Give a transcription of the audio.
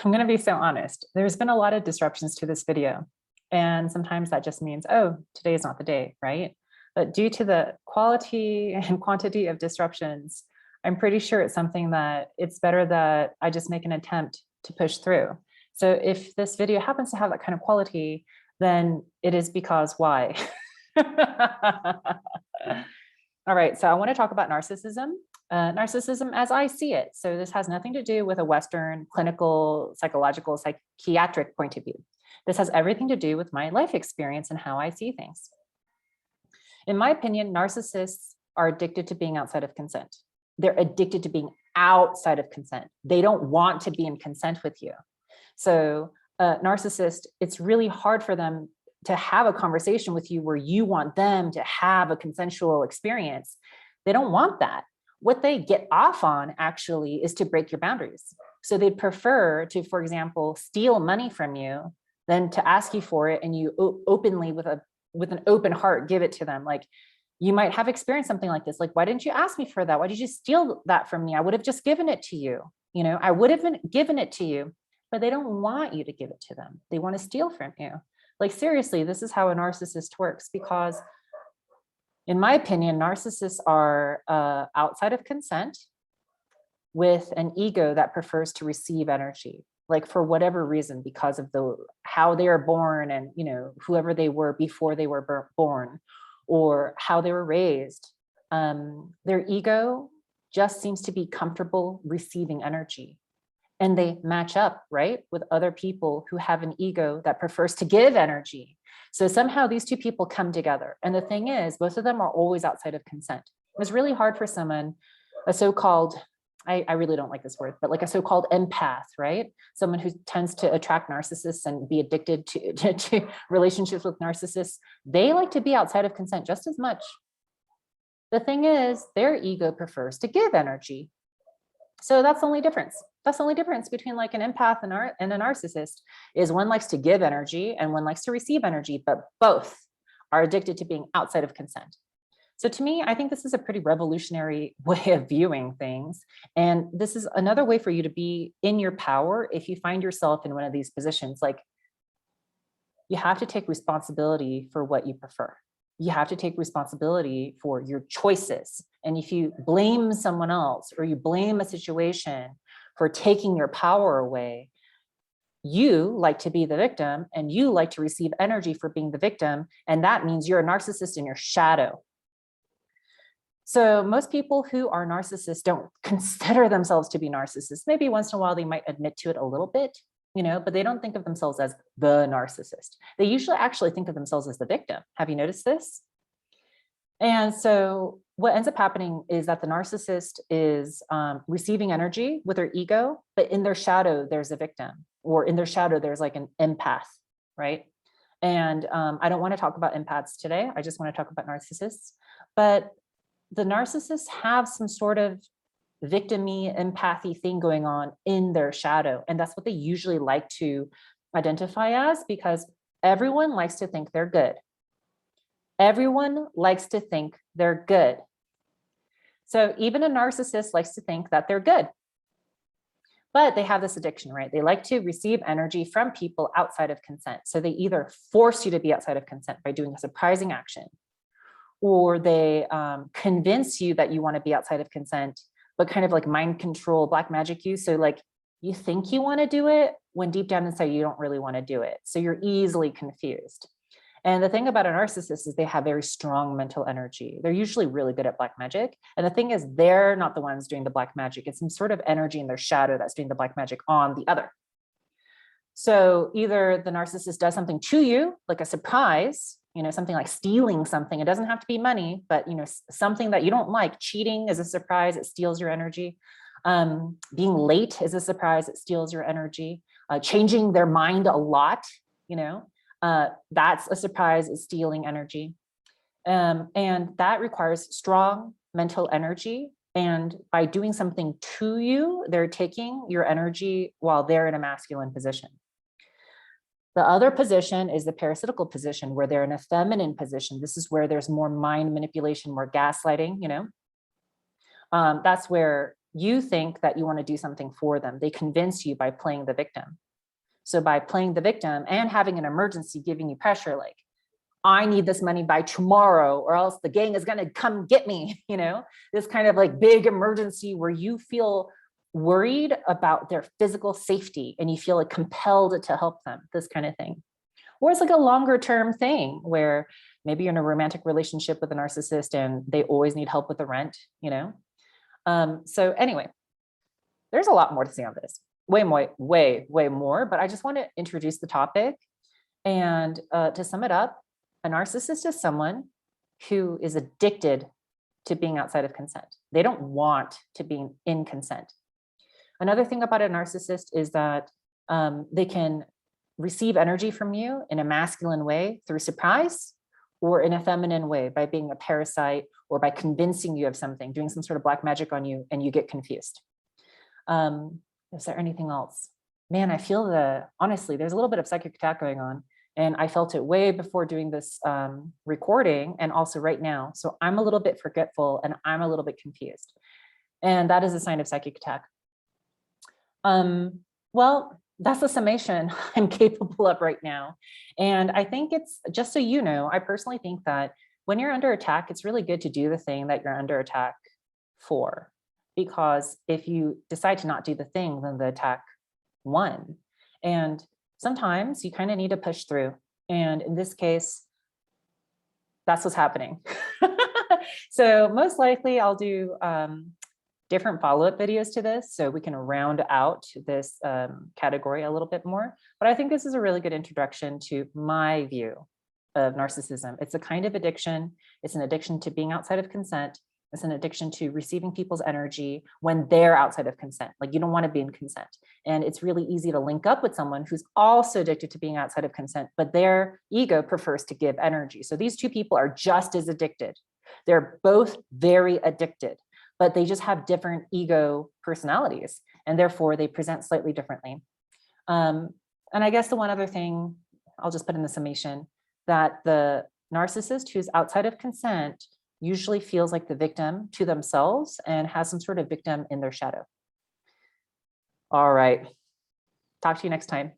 I'm going to be so honest. There's been a lot of disruptions to this video. And sometimes that just means, oh, today is not the day, right? But due to the quality and quantity of disruptions, I'm pretty sure it's something that it's better that I just make an attempt to push through. So if this video happens to have that kind of quality, then it is because why? All right, so I want to talk about narcissism. Narcissism as I see it. So this has nothing to do with a Western clinical, psychological, psychiatric point of view. This has everything to do with my life experience and how I see things. In my opinion, narcissists are addicted to being outside of consent. They're addicted to being outside of consent. They don't want to be in consent with you. So a narcissist, it's really hard for them to have a conversation with you where you want them to have a consensual experience. They don't want that. What they get off on actually is to break your boundaries. So they'd prefer to, for example, steal money from you than to ask you for it and you openly with an open heart give it to them. Like, you might have experienced something like this. Like, why didn't you ask me for that? Why did you steal that from me? I would have just given it to you. You know, I would have given it to you, but they don't want you to give it to them. They want to steal from you. Like, seriously, this is how a narcissist works, because in my opinion, narcissists are outside of consent with an ego that prefers to receive energy, like for whatever reason, because of how they are born and, you know, whoever they were before they were born or how they were raised. Their ego just seems to be comfortable receiving energy. And they match up, right, with other people who have an ego that prefers to give energy. So somehow these two people come together. And the thing is, both of them are always outside of consent. It's really hard for someone, a so-called, I really don't like this word, but like a so-called empath, right? Someone who tends to attract narcissists and be addicted to relationships with narcissists. They like to be outside of consent just as much. The thing is, their ego prefers to give energy. So that's the only difference. That's the only difference between like an empath and a narcissist, is one likes to give energy and one likes to receive energy, but both are addicted to being outside of consent. So to me, I think this is a pretty revolutionary way of viewing things. And this is another way for you to be in your power if you find yourself in one of these positions. Like, you have to take responsibility for what you prefer. You have to take responsibility for your choices. And if you blame someone else or you blame a situation for taking your power away, you like to be the victim and you like to receive energy for being the victim. And that means you're a narcissist in your shadow. So most people who are narcissists don't consider themselves to be narcissists. Maybe once in a while they might admit to it a little bit, you know, but they don't think of themselves as the narcissist. They usually actually think of themselves as the victim. Have you noticed this? And so what ends up happening is that the narcissist is receiving energy with their ego, but in their shadow, there's a victim, or in their shadow, there's like an empath, right? And I don't want to talk about empaths today. I just want to talk about narcissists. But the narcissists have some sort of victim-y empathy thing going on in their shadow. And that's what they usually like to identify as, because everyone likes to think they're good. Everyone likes to think they're good. So even a narcissist likes to think that they're good. But they have this addiction, right? They like to receive energy from people outside of consent. So they either force you to be outside of consent by doing a surprising action, or they convince you that you want to be outside of consent, but kind of like mind control, black magic you. So like, you think you want to do it when deep down inside you don't really want to do it. So you're easily confused. And the thing about a narcissist is they have very strong mental energy. They're usually really good at black magic. And the thing is, they're not the ones doing the black magic. It's some sort of energy in their shadow that's doing the black magic on the other. So either the narcissist does something to you, like a surprise, you know, something like stealing something. It doesn't have to be money, but, you know, something that you don't like. Cheating is a surprise. It steals your energy. Being late is a surprise. It steals your energy. Changing their mind a lot, you know, that's a surprise. It's stealing energy. And that requires strong mental energy. And by doing something to you, they're taking your energy while they're in a masculine position. The other position is the parasitical position, where they're in a feminine position. This is where there's more mind manipulation, more gaslighting, you know. That's where you think that you want to do something for them. They convince you by playing the victim. So by playing the victim and having an emergency giving you pressure, like, I need this money by tomorrow or else the gang is going to come get me, this kind of like big emergency where you feel worried about their physical safety and you feel like compelled to help them, this kind of thing. Or it's like a longer term thing where maybe you're in a romantic relationship with a narcissist and they always need help with the rent, So anyway, there's a lot more to say on this, way more, but I just want to introduce the topic. And to sum it up, a narcissist is someone who is addicted to being outside of consent. They don't want to be in consent. Another thing about a narcissist is that they can receive energy from you in a masculine way through surprise, or in a feminine way by being a parasite or by convincing you of something, doing some sort of black magic on you, and you get confused. Is there anything else? Man, I feel honestly, there's a little bit of psychic attack going on, and I felt it way before doing this recording and also right now. So I'm a little bit forgetful and I'm a little bit confused. And that is a sign of psychic attack. Well, that's the summation I'm capable of right now. And I think it's, just so you know, I personally think that when you're under attack, it's really good to do the thing that you're under attack for. Because if you decide to not do the thing, then the attack won. And sometimes you kind of need to push through. And in this case, that's what's happening. So most likely I'll do different follow-up videos to this so we can round out this category a little bit more. But I think this is a really good introduction to my view of narcissism. It's a kind of addiction. It's an addiction to being outside of consent. It's an addiction to receiving people's energy when they're outside of consent. Like, you don't want to be in consent. And it's really easy to link up with someone who's also addicted to being outside of consent, but their ego prefers to give energy. So these two people are just as addicted. They're both very addicted, but they just have different ego personalities, and therefore they present slightly differently. And I guess the one other thing I'll just put in the summation, that the narcissist who's outside of consent usually feels like the victim to themselves and has some sort of victim in their shadow. All right. Talk to you next time.